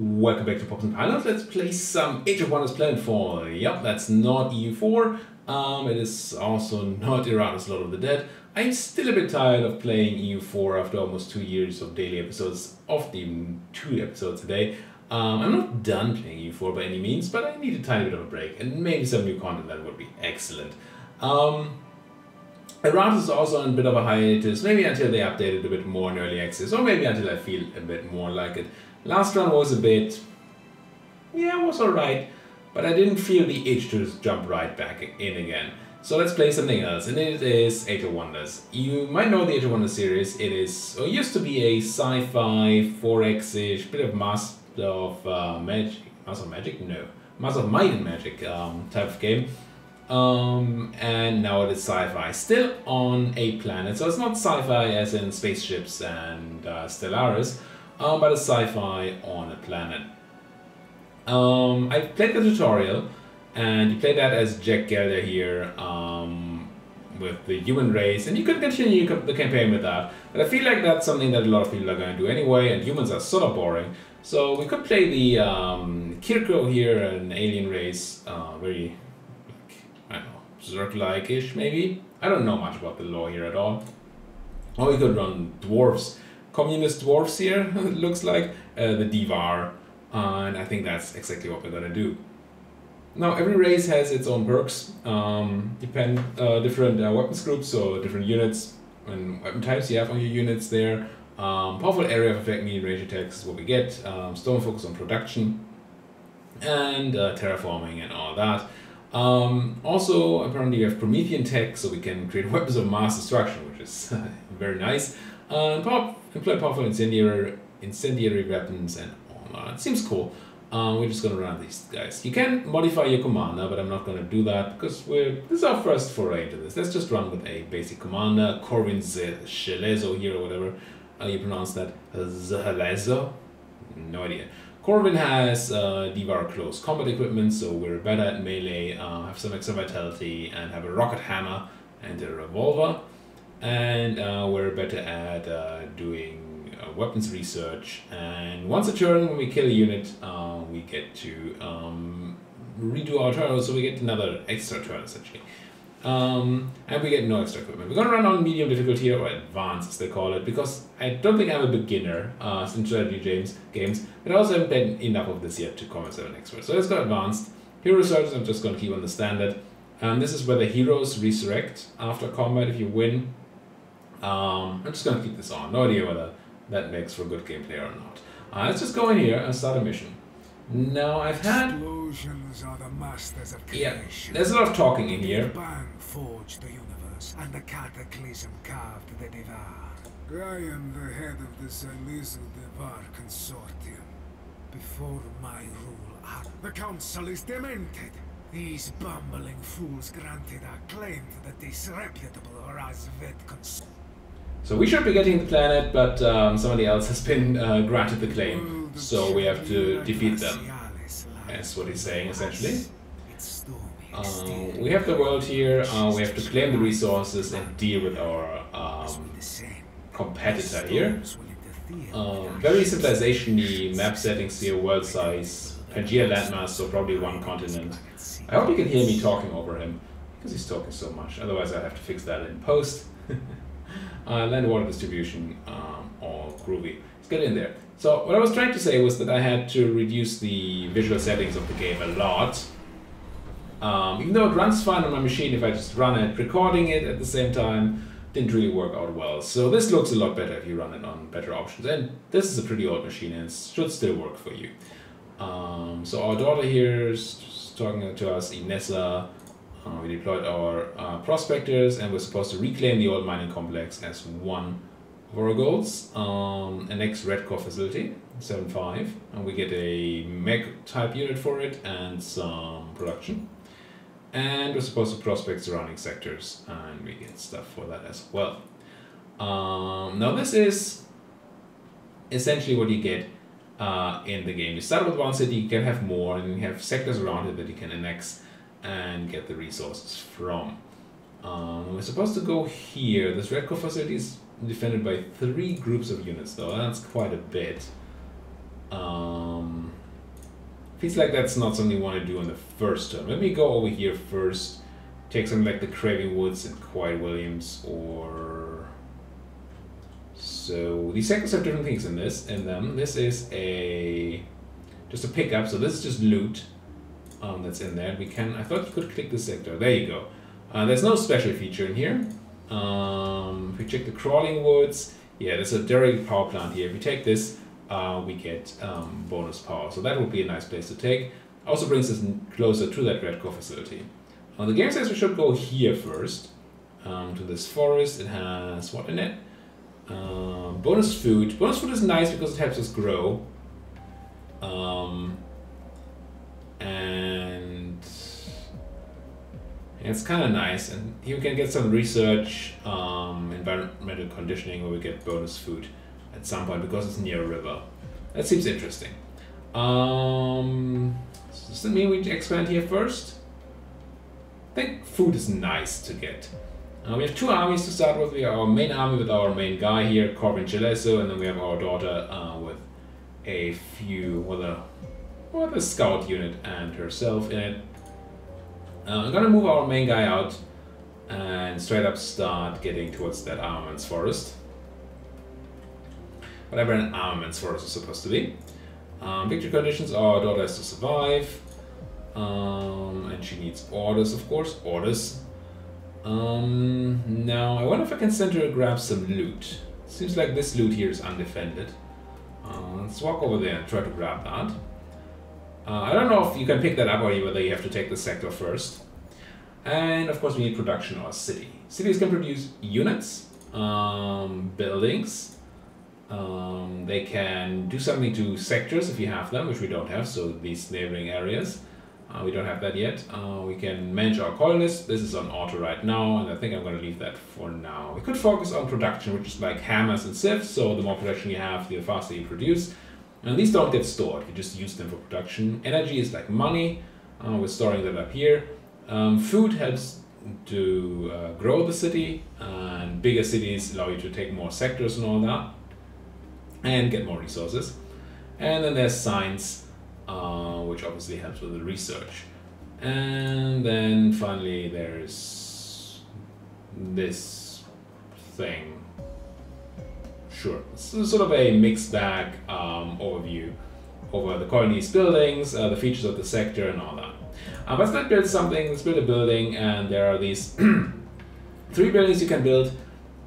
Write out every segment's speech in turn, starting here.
Welcome back to Pops and Pilots. Let's play some Age of Wonders Planetfall. Yep, that's not EU4. It is also not Errata's Lord of the Dead. I'm still a bit tired of playing EU4 after almost 2 years of daily episodes, of the 2 episodes a day. I'm not done playing EU4 by any means, but I need a tiny bit of a break, and maybe some new content that would be excellent. Errata is also on a bit of a hiatus, maybe until they update it a bit more in early access, or maybe until I feel a bit more like it. Last run was a bit, yeah, it was alright, but I didn't feel the itch to just jump right back in again. So let's play something else, and it is Age of Wonders. You might know the Age of Wonders series. It is, or used to be a sci-fi, 4X-ish, bit of Mass of Magic, Mass of Magic? No. Mass of Might and Magic type of game. And now it is sci-fi, still on a planet. So it's not sci-fi as in spaceships and Stellaris, but it's sci-fi on a planet. I played the tutorial, and you play that as Jack Gelder here, with the human race, and you could continue the campaign with that. But I feel like that's something that a lot of people are going to do anyway, and humans are sort of boring. So we could play the Kirko here, an alien race, very, I don't know, Zerg-like-ish maybe? I don't know much about the lore here at all. Or we could run dwarves. Communist dwarves here, it looks like, the Dvar, and I think that's exactly what we're gonna do. Now every race has its own perks, different weapons groups, so different units and weapon types you have on your units there. Powerful area of effect, medium range attacks is what we get, storm focus on production, and terraforming and all that. Also, apparently you have Promethean tech, so we can create weapons of mass destruction, which is very nice. Employ powerful incendiary weapons and all that. Seems cool. We're just gonna run these guys. You can modify your commander, but I'm not gonna do that because this is our first foray into this. Let's just run with a basic commander, Corvin Shelezo here or whatever you pronounce that. Shelezo? No idea. Corvin has Dvar close combat equipment, so we're better at melee, have some extra vitality, and have a rocket hammer and a revolver. And we're better at doing weapons research, and once a turn when we kill a unit we get to redo our turn, so we get another extra turn essentially, and we get no extra equipment. We're gonna run on medium difficulty here, or advanced as they call it, because I don't think I'm a beginner in strategy games, but I also haven't played enough of this yet to call myself an expert. So let's go advanced. Hero searches I'm just gonna keep on the standard. This is where the heroes resurrect after combat if you win. I'm just gonna keep this on. No idea whether that makes for good gameplay or not. Let's just go in here and start a mission. Now I've had, Explosions are the masters of yeah, creation. there's a lot of talking in The here. Big Bang forged the universe, and the cataclysm carved the Dvar. I am the head of the Salisu Dvar consortium. Before my rule, the council is demented. These bumbling fools granted a claim to the disreputable Razvet consortium. So we should be getting the planet, but somebody else has been granted the claim, so we have to defeat them. That's what he's saying, essentially. We have the world here, we have to claim the resources and deal with our competitor here. Very civilization-y map settings here, world size, Pangea landmass, so probably one continent. I hope you can hear me talking over him, because he's talking so much, otherwise I have to fix that in post. Land water distribution, all groovy. Let's get in there. So what I was trying to say was that I had to reduce the visual settings of the game a lot. Even though it runs fine on my machine, if I just run it, recording it at the same time, didn't really work out well. So this looks a lot better if you run it on better options. And this is a pretty old machine and it should still work for you. So our daughter here is talking to us, Inessa. We deployed our prospectors, and we're supposed to reclaim the old mining complex as one of our goals. An ex-red core facility, 7.5, and we get a mech type unit for it and some production. And we're supposed to prospect surrounding sectors, and we get stuff for that as well. Now this is essentially what you get in the game. You start with one city, you can have more, and you have sectors around it that you can annex and get the resources from. We're supposed to go here. This red core facility is defended by 3 groups of units though. That's quite a bit. Feels like that's not something you want to do on the first turn. Let me go over here first. Take something like the Craving Woods and Quiet Williams, or... So these sectors have different things in them. This is just a pickup, so this is just loot that's in there. I thought you could click this sector. There you go. There's no special feature in here. If we check the Crawling Woods, yeah, there's a direct power plant here. If we take this, we get bonus power. So that would be a nice place to take. Also brings us closer to that red core facility. The game says we should go here first, to this forest. It has what in it? Bonus food. Bonus food is nice because it helps us grow. And it's kind of nice. And here we can get some research, environmental conditioning, where we get bonus food at some point because it's near a river. That seems interesting. Does that mean we expand here first? I think food is nice to get. We have two armies to start with. We have our main army with our main guy here, Corbin Geleso, and then we have our daughter with a scout unit and herself in it. I'm gonna move our main guy out and straight up start getting towards that armaments forest. Whatever an armaments forest is supposed to be. Victory conditions, our daughter has to survive. And she needs orders, of course. Orders. Now, I wonder if I can send her to grab some loot. Seems like this loot here is undefended. Let's walk over there and try to grab that. I don't know if you can pick that up or whether you have to take the sector first. And of course we need production or city. Cities can produce units, buildings. They can do something to sectors if you have them, which we don't have, so these neighboring areas. We don't have that yet. We can manage our colonists. This is on auto right now, and I think I'm going to leave that for now. We could focus on production, which is like hammers and sieves, so the more production you have, the faster you produce. And these don't get stored, you just use them for production. Energy is like money, we're storing that up here. Food helps to grow the city, and bigger cities allow you to take more sectors and all that, and get more resources. And then there's science, which obviously helps with the research. And then finally there's this thing. Sure, it's sort of a mixed bag overview over the colony's buildings, the features of the sector and all that. But let's build something, let's build a building, and there are these 3 buildings you can build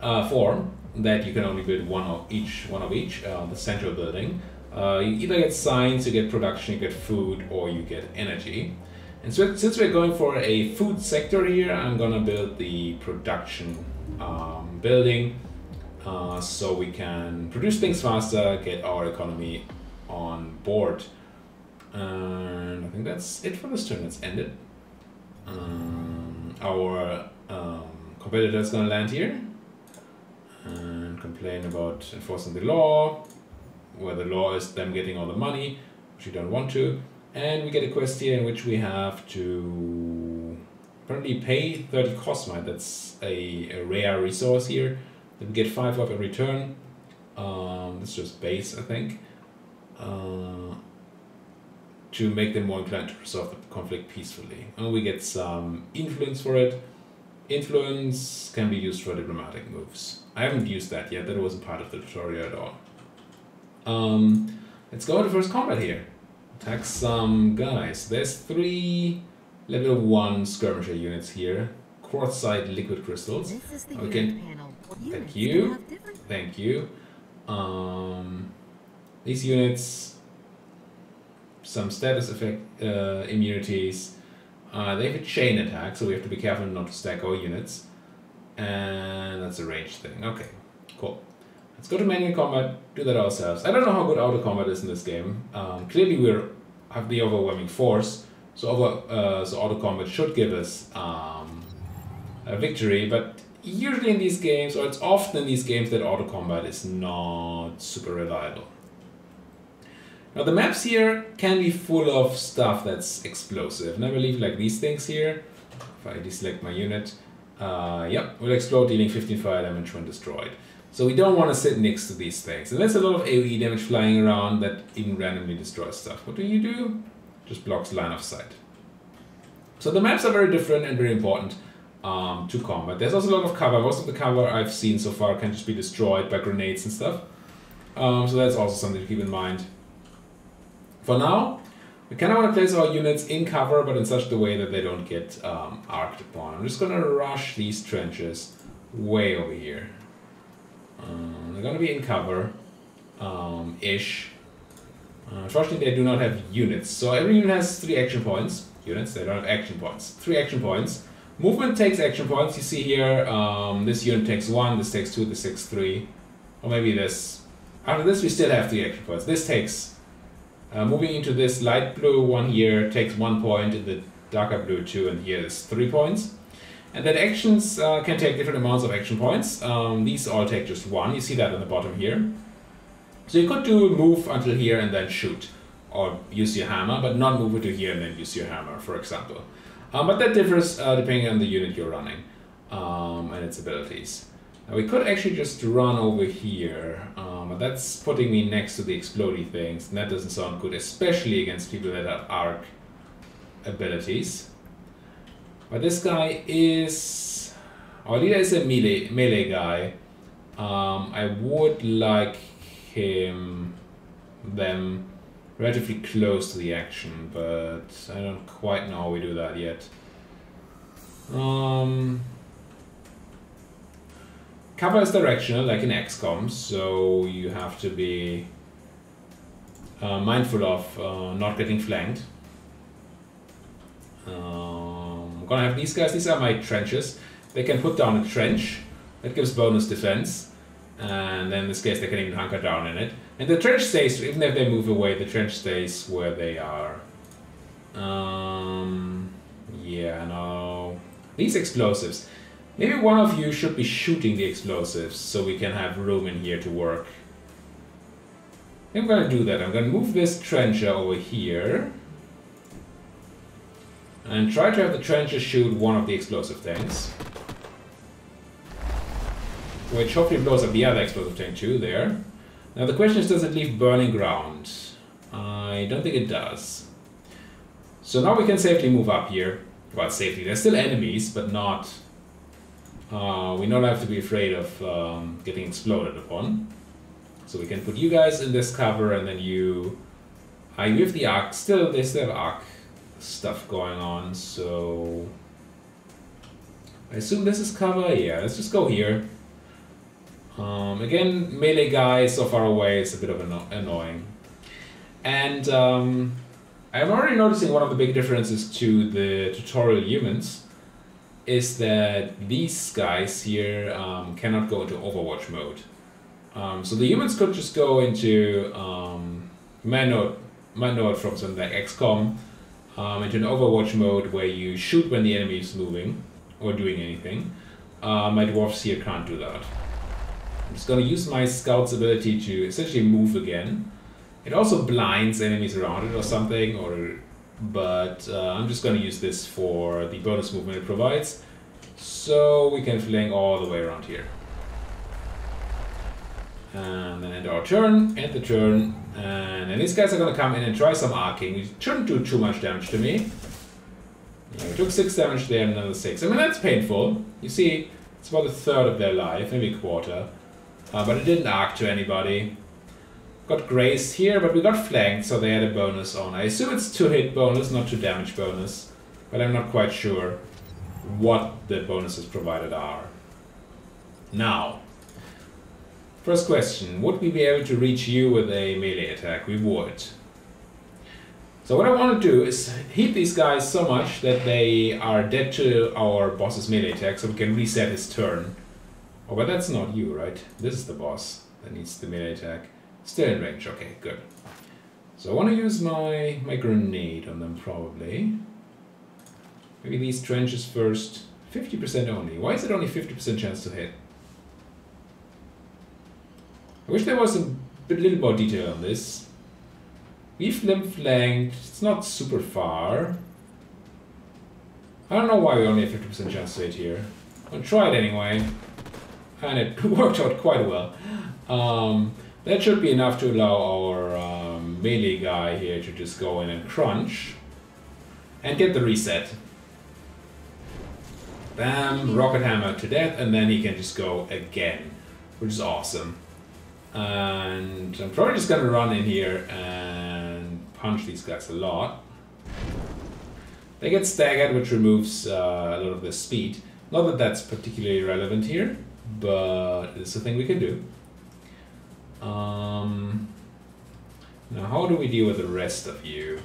for that you can only build one of each, the central building. You either get science, you get production, you get food, or you get energy. And so since we're going for a food sector here, I'm gonna build the production building so we can produce things faster, get our economy on board. And I think that's it for this turn. Let's end it. Our competitor is gonna land here and complain about enforcing the law, where the law is them getting all the money, which we don't want to. And we get a quest here in which we have to apparently pay 30 cosmite. That's a rare resource here that we get 5 of every turn. That's just base, I think. To make them more inclined to resolve the conflict peacefully. And we get some influence for it. Influence can be used for diplomatic moves. I haven't used that yet, that wasn't part of the tutorial at all. Let's go to first combat here. Attack some guys. There's 3 level 1 skirmisher units here. Quartzite liquid crystals. This is the okay. panel. Thank you. Thank you. These units, some status effect immunities. They have a chain attack, so we have to be careful not to stack our units. And that's a range thing. Okay, cool. Let's go to manual combat, do that ourselves. I don't know how good auto combat is in this game. Clearly we have the overwhelming force, so auto combat should give us a victory, but usually in these games, or it's often in these games, that auto combat is not super reliable. Now the maps here can be full of stuff that's explosive, and I believe like these things here, if I deselect my unit, yep, will explode, dealing 15 fire damage when destroyed. So we don't want to sit next to these things. And there's a lot of AoE damage flying around that even randomly destroys stuff. What do? just blocks line of sight. So the maps are very different and very important to combat. There's also a lot of cover. Most of the cover I've seen so far can just be destroyed by grenades and stuff. So that's also something to keep in mind. For now, we kind of want to place our units in cover, but in such a way that they don't get arced upon. I'm just going to rush these trenches way over here. They're going to be in cover, ish. Unfortunately, they do not have units. So every unit has 3 action points. Units, they don't have action points. 3 action points. Movement takes action points. You see here, this unit takes 1, this takes 2, this takes 3. Or maybe this. After this, we still have 3 action points. This takes, moving into this light blue one here, takes 1 point, in the darker blue 2, and here is 3 points. And then actions can take different amounts of action points. These all take just 1. You see that on the bottom here. So you could do move until here and then shoot, or use your hammer, but not move it to here and then use your hammer, for example. But that differs depending on the unit you're running and its abilities. Now we could actually just run over here, but that's putting me next to the explodey things, and that doesn't sound good, especially against people that have arc abilities. But this guy is... our leader is a melee guy. I would like them relatively close to the action, but I don't quite know how we do that yet. Cover is directional, like in XCOM, so you have to be mindful of not getting flanked. I'm gonna have these guys. These are my trenches. They can put down a trench. That gives bonus defense. And then in this case they can even hunker down in it. And the trench stays, even if they move away, the trench stays where they are. Yeah, no. These explosives. Maybe one of you should be shooting the explosives so we can have room in here to work. I'm gonna do that. I'm gonna move this trencher over here. And try to have the trencher shoot one of the explosive tanks. Which hopefully blows up the other explosive tank too, there. Now the question is, does it leave burning ground? I don't think it does. So now we can safely move up here. Well, safely. There's still enemies, but not... we don't have to be afraid of getting exploded upon. So we can put you guys in this cover, and then you... you have the arc. Still, they still have arc stuff going on, so... I assume this is cover? Yeah, let's just go here. Again, melee guy so far away is a bit of annoying. And I'm already noticing one of the big differences to the tutorial humans is that these guys here cannot go into Overwatch mode. So the humans could just go into, you might know it from something like XCOM, into an Overwatch mode where you shoot when the enemy is moving or doing anything. My dwarves here can't do that. I'm just going to use my scout's ability to essentially move again. It also blinds enemies around it or something, but I'm just going to use this for the bonus movement it provides, so we can flank all the way around here. And then end our turn, end the turn, and then these guys are going to come in and try some arcing. It shouldn't do too much damage to me. Yeah, we took 6 damage there and another 6. I mean, that's painful. You see, it's about a third of their life, maybe a quarter. But it didn't arc to anybody. Got grazed here, but we got flanked, so they had a bonus on. I assume it's 2-hit bonus, not 2 damage bonus. But I'm not quite sure what the bonuses provided are. Now, first question. Would we be able to reach you with a melee attack? We would. So what I want to do is hit these guys so much that they are dead to our boss's melee attack, so we can reset his turn. Oh, but that's not you, right? This is the boss that needs the melee attack. Still in range, okay, good. So I want to use my grenade on them, probably. Maybe these trenches first. 50% only. Why is it only 50% chance to hit? I wish there was a little more detail on this. We've them flanked. It's not super far. I don't know why we only have 50% chance to hit here. I'll try it anyway. And it worked out quite well. That should be enough to allow our melee guy here to just go in and crunch and get the reset. Bam, rocket hammer to death, and then he can just go again, which is awesome. And I'm probably just gonna run in here and punch these guys a lot. They get staggered, which removes a lot of their speed. Not that that's particularly relevant here, but it's a thing we can do. Now how do we deal with the rest of you?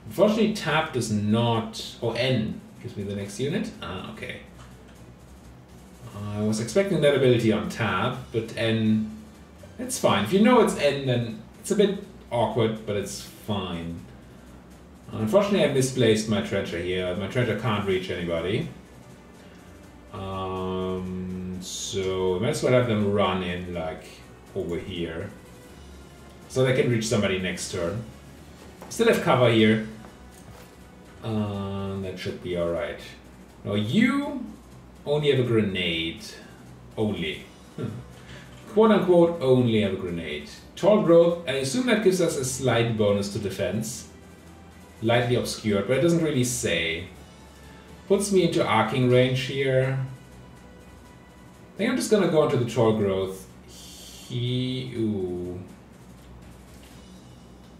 Unfortunately, tab does not... Oh, N gives me the next unit. Ah, okay. I was expecting that ability on tab, but N... It's fine. If you know it's N, then it's a bit awkward, but it's fine. Unfortunately, I misplaced my treasure here. My treasure can't reach anybody. So I might as well have them run in, like, over here. So they can reach somebody next turn. Still have cover here. That should be alright. Now you only have a grenade. Only. Quote unquote only have a grenade. Tall growth, I assume that gives us a slight bonus to defense. Lightly obscured, but it doesn't really say. Puts me into arcing range here. I think I'm just gonna go into the tall growth. Ooh.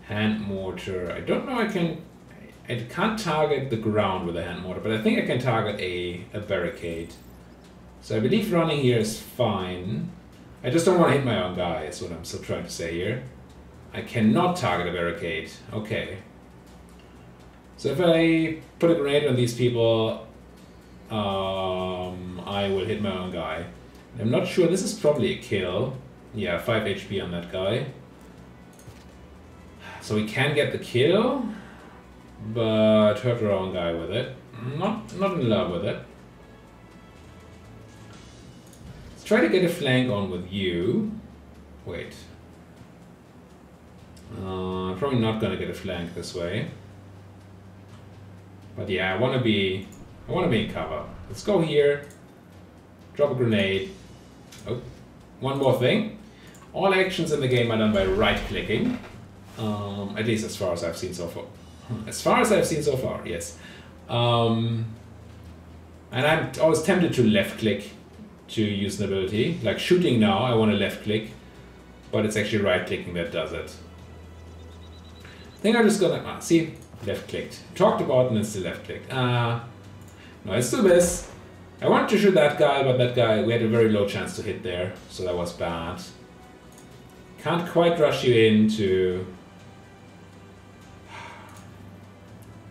Hand mortar. I don't know I can't target the ground with a hand mortar, but I think I can target a barricade. So I believe running here is fine. I just don't want to hit my own guy, is what I'm still trying to say here. I cannot target a barricade. Okay. So if I put a grenade on these people, I will hit my own guy. I'm not sure, this is probably a kill. Yeah, 5 HP on that guy. So we can get the kill, but hurt our own guy with it. Not in love with it. Let's try to get a flank on with you. Wait. I'm probably not gonna get a flank this way. But yeah, I wanna be in cover. Let's go here. Drop a grenade. Oh, one more thing. All actions in the game are done by right-clicking. At least as far as I've seen so far. As far as I've seen so far, yes. And I'm always tempted to left-click to use an ability. Like shooting now, I want to left-click, but it's actually right-clicking that does it. I think I'm just gonna... see? Left-clicked. Talked about and then still left-clicked. No, I still miss. I wanted to shoot that guy, but that guy, we had a very low chance to hit there, so that was bad. Can't quite rush you into...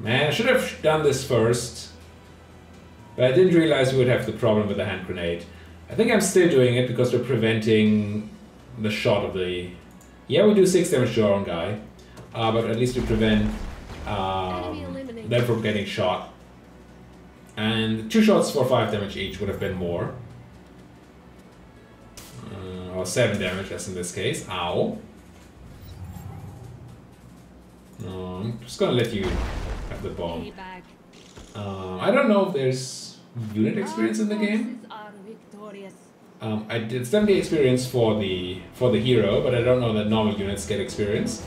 Man, I should have done this first. But I didn't realize we would have the problem with the hand grenade. I think I'm still doing it because we're preventing the shot of the... Yeah, we do 6 damage to our own guy. But at least we prevent them from getting shot. And 2 shots for 5 damage each would have been more. Or 7 damage, as in this case. Ow. I'm just gonna let you have the bomb. I don't know if there's unit experience in the game. It's definitely experience for the hero, but I don't know that normal units get experience.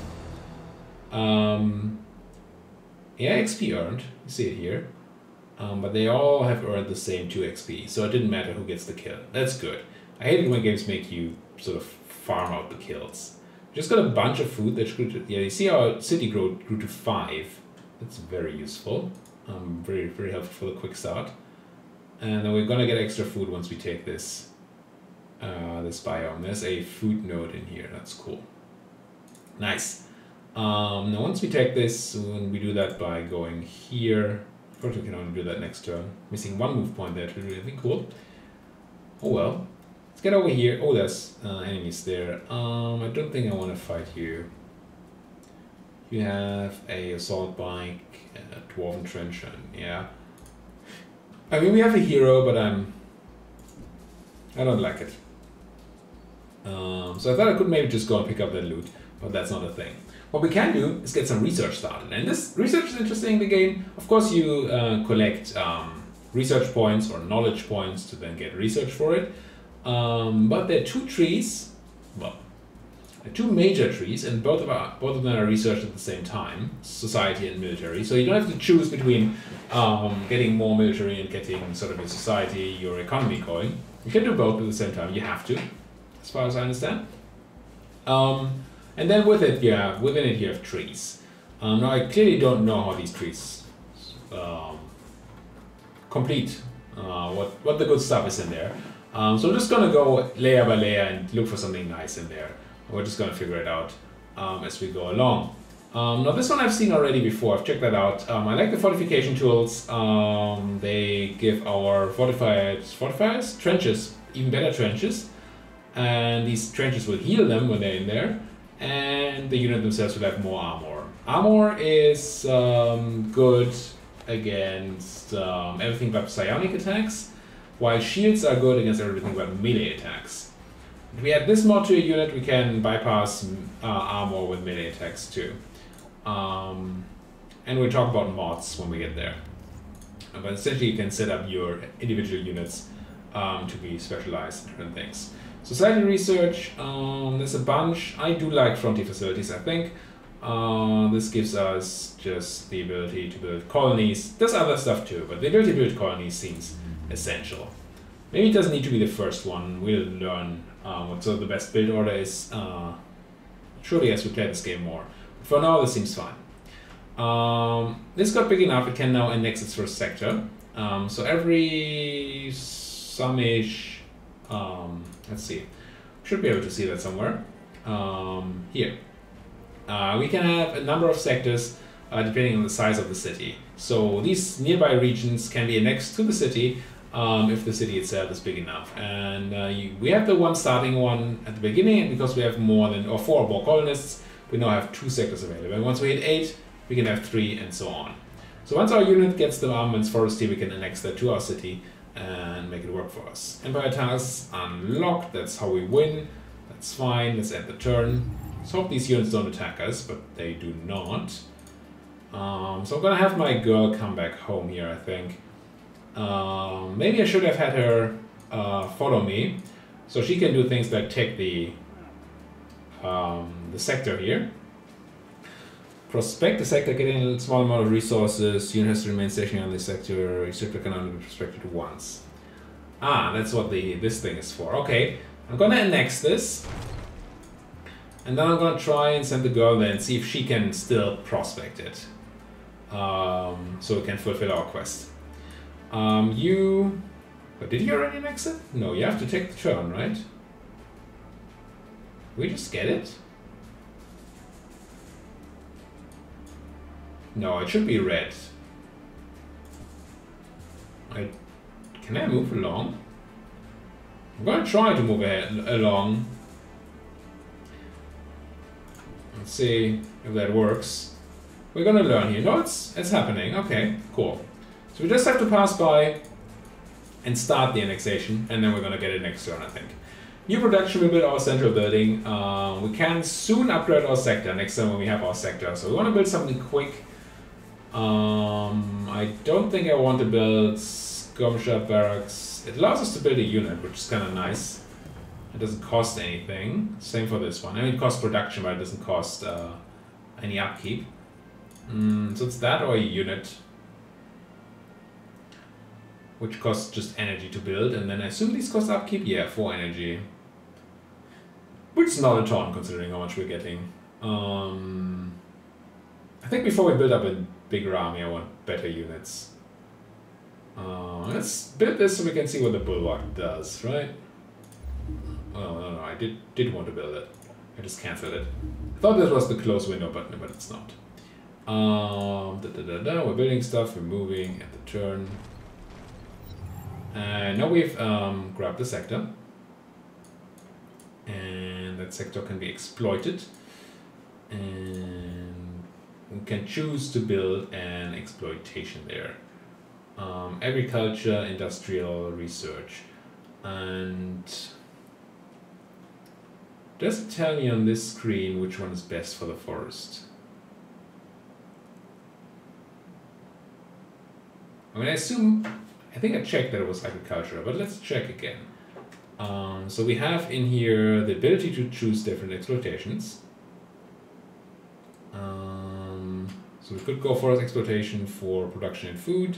Yeah, XP earned. You see it here. But they all have earned the same 2 XP, so it didn't matter who gets the kill. That's good. I hate it when games make you sort of farm out the kills. Just got a bunch of food that grew to... Yeah, you see our city grew to 5. That's very useful. Very, very helpful for the quick start. And then we're gonna get extra food once we take this this biome. There's a food node in here. That's cool. Nice. Now once we take this, we do that by going here. Unfortunately, we can only do that next turn. Missing 1 move point there to be really cool. Oh well. Let's get over here. Oh, there's enemies there. I don't think I want to fight you. You have a assault bike, a dwarven truncheon. Yeah. I mean, we have a hero, but I don't like it. So I thought I could maybe just go and pick up that loot, but that's not a thing. What we can do is get some research started, and this research is interesting in the game. Of course, you collect research points or knowledge points to then get research for it. But there are 2 trees, well, two major trees, and both of them are researched at the same time, society and military. So you don't have to choose between getting more military and getting sort of your society, your economy going. You can do both at the same time. You have to, as far as I understand. And then within it you have trees. Now I clearly don't know how these trees complete what the good stuff is in there. So I'm just gonna go layer by layer and look for something nice in there. We're just gonna figure it out as we go along. Now this one I've seen already before. I've checked that out. I like the fortification tools. They give our fortifiers trenches, even better trenches, and these trenches will heal them when they're in there. And the unit themselves will have more armor. Armor is good against everything but psionic attacks, while shields are good against everything but melee attacks. If we add this mod to a unit, we can bypass armor with melee attacks too. And we'll talk about mods when we get there. But essentially you can set up your individual units to be specialized in different things. Society research, there's a bunch. I do like frontier facilities, I think. This gives us just the ability to build colonies. There's other stuff too, but the ability to build colonies seems essential. Maybe it doesn't need to be the first one. We'll learn what sort of the best build order is surely as we play this game more. But for now, this seems fine. This got big enough, it can now annex its first sector. So every some-ish, let's see, should be able to see that somewhere. Here. We can have a number of sectors depending on the size of the city. So these nearby regions can be annexed to the city if the city itself is big enough. And we have the one starting one at the beginning, and because we have four more colonists, we now have 2 sectors available. And once we hit 8, we can have 3 and so on. So once our unit gets the armaments forestry, we can annex that to our city and make it work for us. Empire tasks unlocked, that's how we win. That's fine, let's end the turn. Let's hope these units don't attack us, but they do not. So I'm gonna have my girl come back home here, I think. Maybe I should have had her follow me, so she can do things like take the sector here. Prospect the sector, getting a small amount of resources. Unit has to remain stationary on this sector. Each sector can only be prospected once. Ah, that's what this thing is for. Okay, I'm gonna annex this. And then I'm gonna try and send the girl there and see if she can still prospect it. So we can fulfill our quest. But did you already annex it? No, you have to take the turn, right? We just get it? No, it should be red. Can I move along? I'm gonna try to move along. Let's see if that works. We're gonna learn here. No, it's happening. Okay, cool. So we just have to pass by and start the annexation, and then we're gonna get it next turn, I think. New production, we build our central building. We can soon upgrade our sector next time when we have our sector. So we want to build something quick. I don't think I want to build skirmisher barracks. It allows us to build a unit, which is kind of nice. It doesn't cost anything. Same for this one. I mean, it costs production, but it doesn't cost any upkeep. So it's that or a unit, which costs just energy to build, and then I assume these cost upkeep? Yeah, 4 energy. Which is not a ton considering how much we're getting. I think before we build up a bigger army, I want better units. Let's build this so we can see what the bulwark does, right? Oh, no, I did want to build it. I just cancelled it. I thought this was the close window button, but it's not. We're building stuff, we're moving at the turn. And now we've grabbed the sector. And that sector can be exploited. And we can choose to build an exploitation there. Agriculture, industrial, research. And does it tell me on this screen which one is best for the forest? I mean, I think I checked that it was agriculture, but let's check again. So we have in here the ability to choose different exploitations. So we could go forest exploitation for production and food,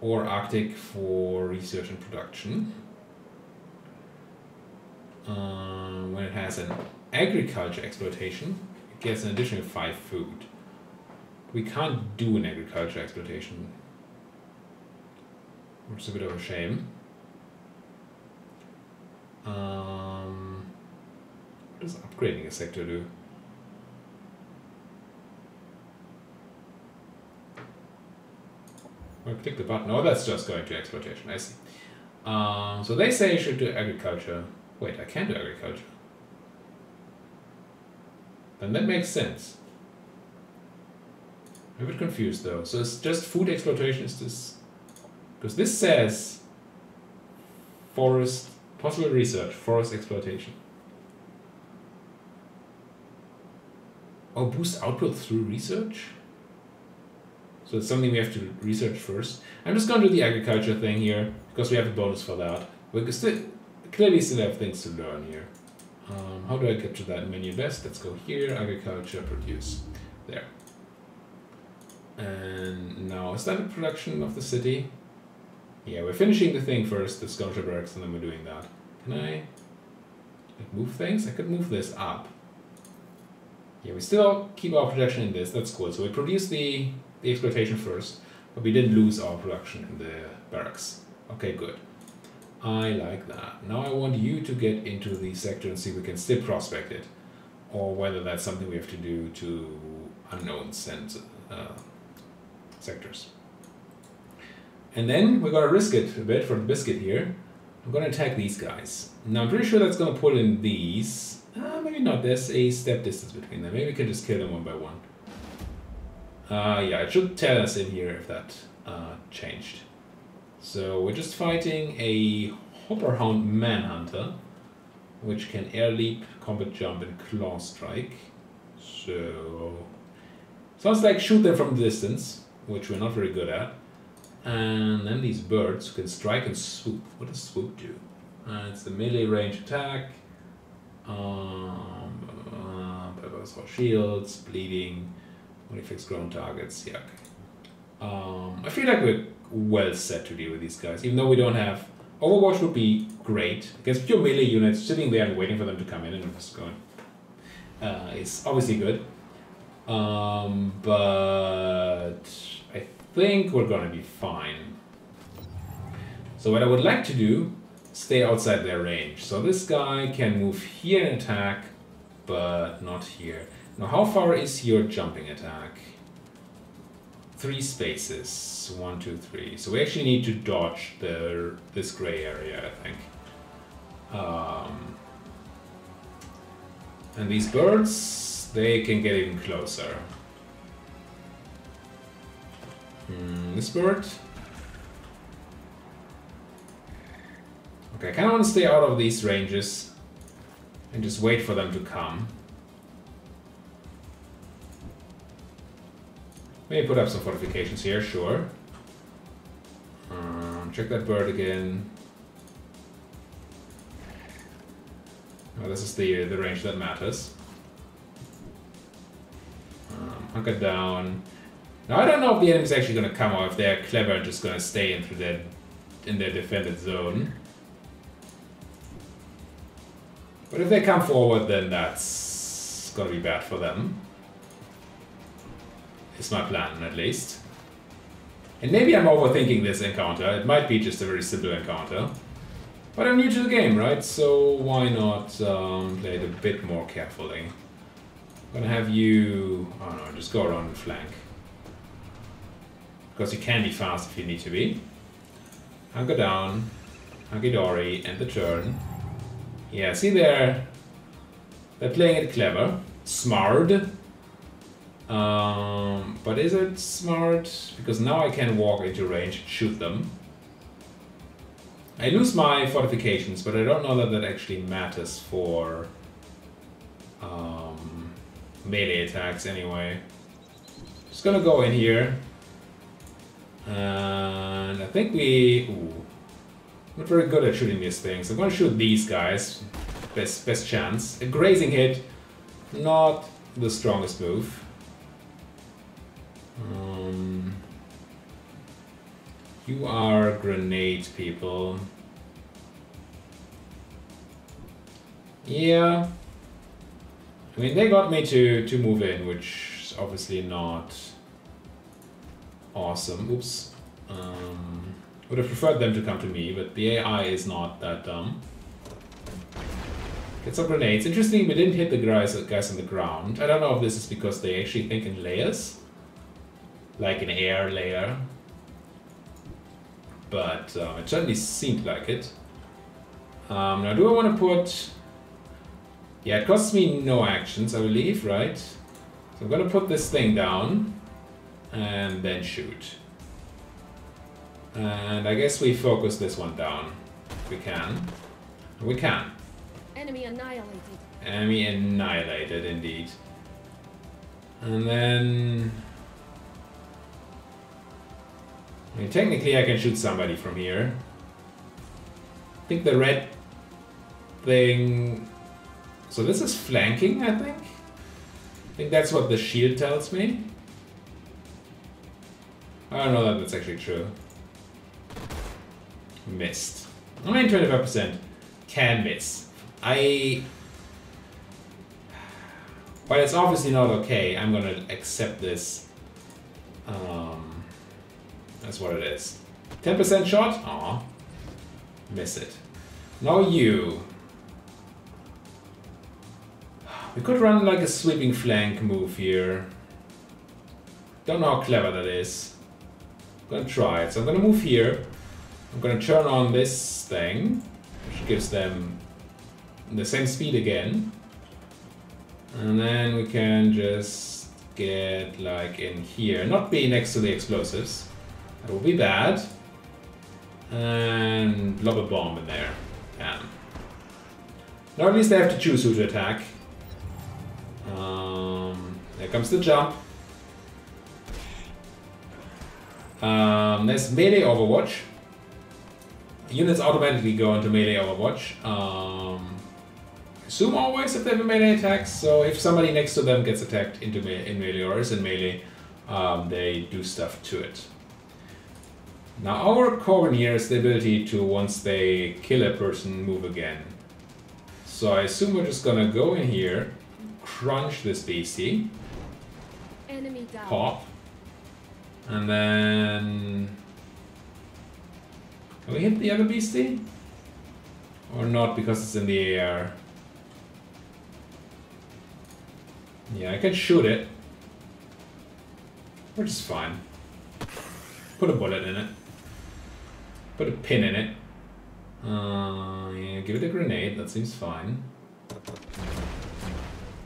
or Arctic for research and production. When it has an agriculture exploitation, it gets an additional 5 food. We can't do an agriculture exploitation, which is a bit of a shame. What does upgrading a sector do? I'll click the button. Oh, that's just going to exploitation. I see. So they say I should do agriculture. Wait, I can't do agriculture. Then that makes sense. I'm a bit confused though. So it's just food exploitation, is this? Because this says forest, possible research, forest exploitation. Oh, boost output through research? So it's something we have to research first. I'm just going to do the agriculture thing here, because we have a bonus for that. We clearly still have things to learn here. How do I get to that menu best? Let's go here, agriculture, produce. There. And now, is that a production of the city? Yeah, we're finishing the thing first, the sculpture barracks, and then we're doing that. Can I move things? I could move this up. Yeah, we still keep our production in this, that's cool. So we produce the exploitation first, but we didn't lose our production in the barracks. Okay, good. I like that. Now I want you to get into the sector and see if we can still prospect it, or whether that's something we have to do to unknowns and sectors. And then we're going to risk it a bit for the biscuit here. I'm going to attack these guys. Now I'm pretty sure that's going to pull in these. Maybe not. There's a step distance between them. Maybe we can just kill them one by one. Yeah, it should tell us in here if that changed. So we're just fighting a Hopperhound Manhunter, which can air leap, combat jump, and claw strike. So sounds like shoot them from distance, which we're not very good at. And then these birds can strike and swoop. What does swoop do? It's the melee range attack. Peppers for shields, bleeding, only fixed ground targets. Yeah, okay. I feel like we're well set to deal with these guys, even though we don't have. Overwatch would be great against pure melee units, sitting there and waiting for them to come in and just going. It's obviously good. But I think we're gonna be fine. So what I would like to do, stay outside their range. So this guy can move here and attack, but not here. Now how far is your jumping attack? 3 spaces. 1, 2, 3. So we actually need to dodge this gray area, I think. And these birds, they can get even closer. This bird. Okay, I kind of want to stay out of these ranges and just wait for them to come. Maybe put up some fortifications here, sure. Check that bird again. Oh, this is the range that matters. Hunker down. Now I don't know if the enemy's actually going to come or if they're clever and just going to stay in their defended zone. But if they come forward, then that's going to be bad for them. It's my plan, at least. And maybe I'm overthinking this encounter. It might be just a very simple encounter. But I'm new to the game, right? So why not play it a bit more carefully? I'm gonna have you... oh no, just go around the flank. Because you can be fast if you need to be. Hunker down, hunky-dory, and the turn. Yeah, see they're playing it clever. Smart. But is it smart? Because now I can walk into range and shoot them. I lose my fortifications, but I don't know that that actually matters for melee attacks anyway. Just gonna go in here. And I think we... ooh. Not very good at shooting these things. I'm gonna shoot these guys. Best chance. A grazing hit, not the strongest move. You are grenade people. Yeah. I mean, they got me to move in, which is obviously not awesome. Oops. Would have preferred them to come to me, but the AI is not that dumb. Get some grenades. Interesting, we didn't hit the guys on the ground. I don't know if this is because they actually think in layers. Like an air layer. But it certainly seemed like it. Now, do I want to put... Yeah, it costs me no actions, I believe, right? So I'm gonna put this thing down and then shoot. And I guess we focus this one down if we can. We can. Enemy annihilated. Enemy annihilated, indeed. And then... I mean, technically I can shoot somebody from here. I think the red thing... So this is flanking, I think? I think that's what the shield tells me. I don't know that that's actually true. Missed. I mean, 25% can miss. But it's obviously not okay. I'm gonna accept this. That's what it is. 10% shot? Aw. Miss it. Now you. We could run like a sweeping flank move here. Don't know how clever that is. I'm gonna try it. So I'm gonna move here. I'm gonna turn on this thing, which gives them the same speed again. And then we can just get like in here, not be next to the explosives. That will be bad. And lob a bomb in there. Yeah. Now at least they have to choose who to attack. There comes the jump. There's melee Overwatch. Units automatically go into melee Overwatch. Assume always if they have a melee attack. So if somebody next to them gets attacked in melee or is in melee, they do stuff to it. Now our Corbin here has the ability to, once they kill a person, move again. So I assume we're just gonna go in here, crunch this beastie, Enemy down. pop, and then... Can we hit the other beastie? Or not, because it's in the air? Yeah, I can shoot it. Which is fine. Put a bullet in it. Put a pin in it. Yeah, give it a grenade, that seems fine.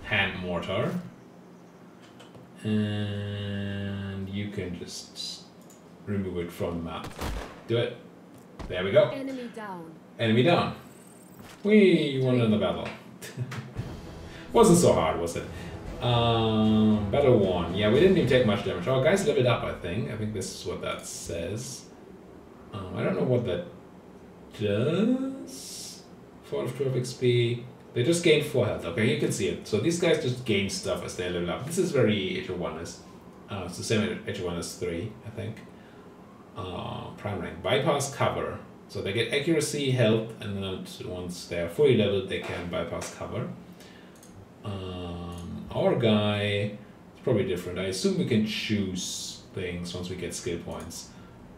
Hand mortar. And you can just remove it from the map. Do it. There we go. Enemy down. Enemy down. We won another battle. Wasn't so hard, was it? Battle 1. Yeah, we didn't even take much damage. Our guys leveled up, I think. I think this is what that says. I don't know what that does. 4 out of 12 XP. They just gained 4 health. Okay, you can see it. So these guys just gain stuff as they level up. This is very HO1-est. It's the same HO1 as 3, I think. Prime rank. Bypass cover. So they get accuracy, health, and then once they are fully leveled, they can bypass cover. Our guy is probably different. I assume we can choose things once we get skill points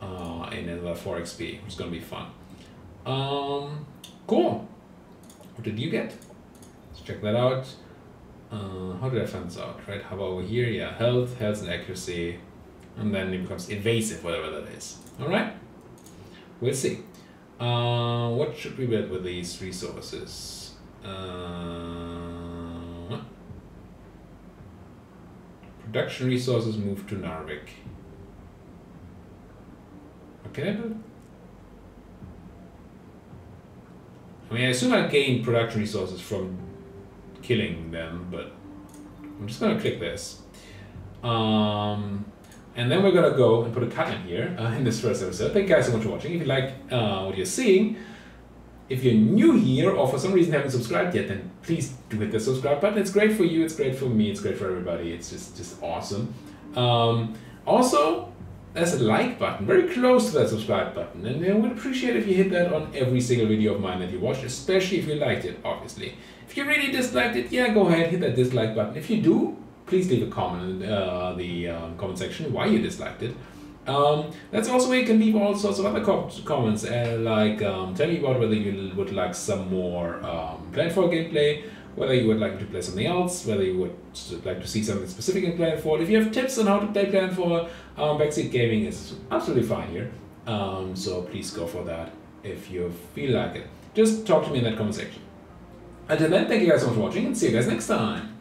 in another 4 XP, which is going to be fun. Cool. What did you get? Let's check that out. How did I find this out? Right, how about over here? Yeah, health and accuracy. And then it becomes evasive, whatever that is. Alright? We'll see. What should we build with these resources? Production resources move to Narvik. What can I do? I mean, I assume I gain production resources from killing them, but I'm just gonna click this. And then we're gonna go and put a cut in here in this first episode. Thank you guys so much for watching. If you like what you're seeing, if you're new here or for some reason haven't subscribed yet, then please do hit the subscribe button. It's great for you, it's great for me, it's great for everybody. It's just awesome. Also, there's a like button very close to that subscribe button, and I would appreciate if you hit that on every single video of mine that you watched, especially if you liked it, obviously. If you really disliked it, yeah, go ahead, hit that dislike button. If you do, please leave a comment in the comment section why you disliked it. That's also where you can leave all sorts of other comments, like tell me about whether you would like some more Planetfall gameplay, whether you would like to play something else, whether you would like to see something specific in Planetfall. If you have tips on how to play Planetfall, backseat gaming is absolutely fine here. So please go for that if you feel like it. Just talk to me in that comment section. Until then, thank you guys so much for watching and see you guys next time.